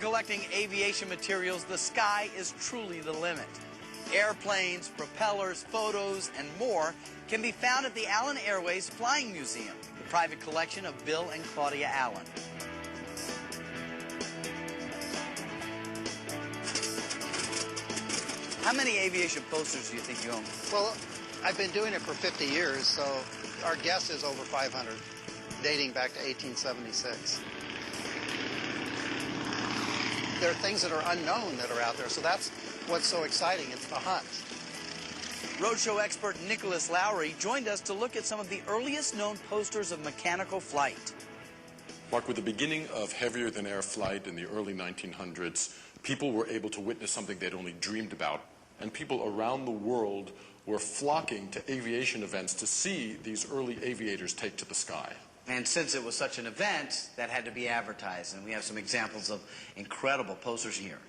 Collecting aviation materials, the sky is truly the limit. Airplanes, propellers, photos, and more can be found at the Allen Airways Flying Museum, the private collection of Bill and Claudia Allen. How many aviation posters do you think you own? Well, I've been doing it for 50 years, so our guess is over 500, dating back to 1876. There are things that are unknown that are out there, so that's what's so exciting. It's the hunt. Roadshow expert Nicholas Lowry joined us to look at some of the earliest known posters of mechanical flight. Mark, with the beginning of heavier-than-air flight in the early 1900s, people were able to witness something they'd only dreamed about. And people around the world were flocking to aviation events to see these early aviators take to the sky. And since it was such an event, that had to be advertised. And we have some examples of incredible posters here.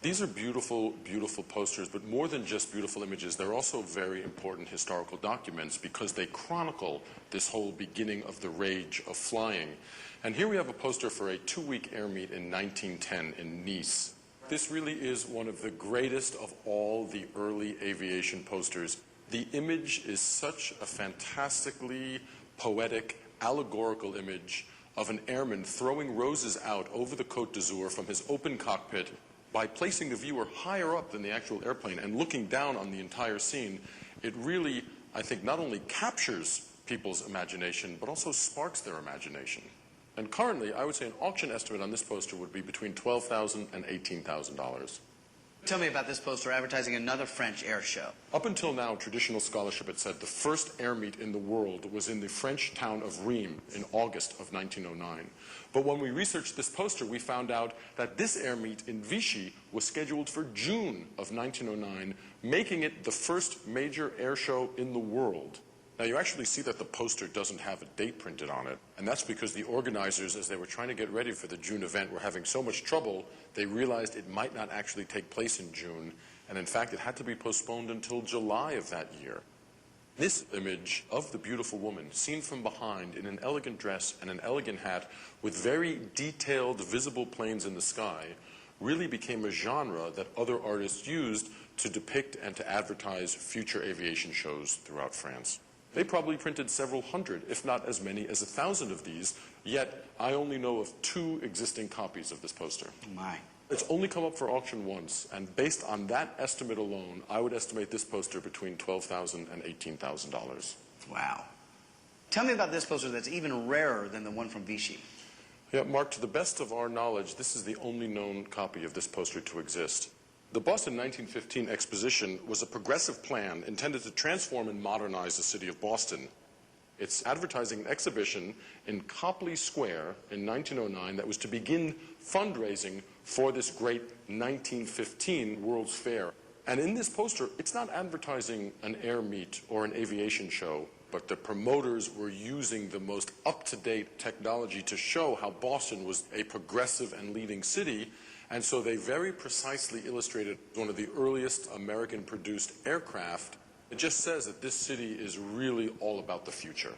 These are beautiful, beautiful posters, but more than just beautiful images, they're also very important historical documents because they chronicle this whole beginning of the rage of flying. And here we have a poster for a 2-week air meet in 1910 in Nice. This really is one of the greatest of all the early aviation posters. The image is such a fantastically poetic, allegorical image of an airman throwing roses out over the Côte d'Azur from his open cockpit by placing the viewer higher up than the actual airplane and looking down on the entire scene. It really, I think, not only captures people's imagination, but also sparks their imagination. And currently, I would say an auction estimate on this poster would be between $12,000 and $18,000. Tell me about this poster advertising another French air show. Up until now, traditional scholarship had said the first air meet in the world was in the French town of Rheims in August of 1909. But when we researched this poster, we found out that this air meet in Vichy was scheduled for June of 1909, making it the first major air show in the world. Now, you actually see that the poster doesn't have a date printed on it, and that's because the organizers, as they were trying to get ready for the June event, were having so much trouble, they realized it might not actually take place in June, and in fact, it had to be postponed until July of that year. This image of the beautiful woman, seen from behind in an elegant dress and an elegant hat, with very detailed, visible planes in the sky, really became a genre that other artists used to depict and to advertise future aviation shows throughout France. They probably printed several hundred, if not as many as 1,000 of these, yet I only know of 2 existing copies of this poster. Oh my. It's only come up for auction once, and based on that estimate alone, I would estimate this poster between $12,000 and $18,000. Wow. Tell me about this poster that's even rarer than the one from Vichy. Yeah, Mark, to the best of our knowledge, this is the only known copy of this poster to exist. The Boston 1915 exposition was a progressive plan intended to transform and modernize the city of Boston. It's advertising an exhibition in Copley Square in 1909 that was to begin fundraising for this great 1915 World's Fair. And in this poster, it's not advertising an air meet or an aviation show, but the promoters were using the most up-to-date technology to show how Boston was a progressive and leading city. And so they very precisely illustrated one of the earliest American-produced aircraft. It just says that this city is really all about the future.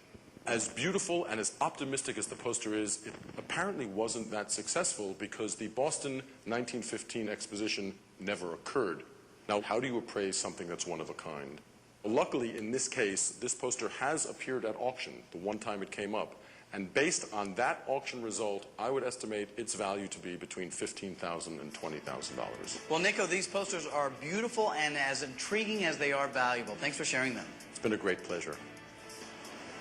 As beautiful and as optimistic as the poster is, it apparently wasn't that successful because the Boston 1915 exposition never occurred. Now, how do you appraise something that's one of a kind? Well, luckily, in this case, this poster has appeared at auction the one time it came up. And based on that auction result, I would estimate its value to be between $15,000 and $20,000. Well, Nico, these posters are beautiful and as intriguing as they are valuable. Thanks for sharing them. It's been a great pleasure.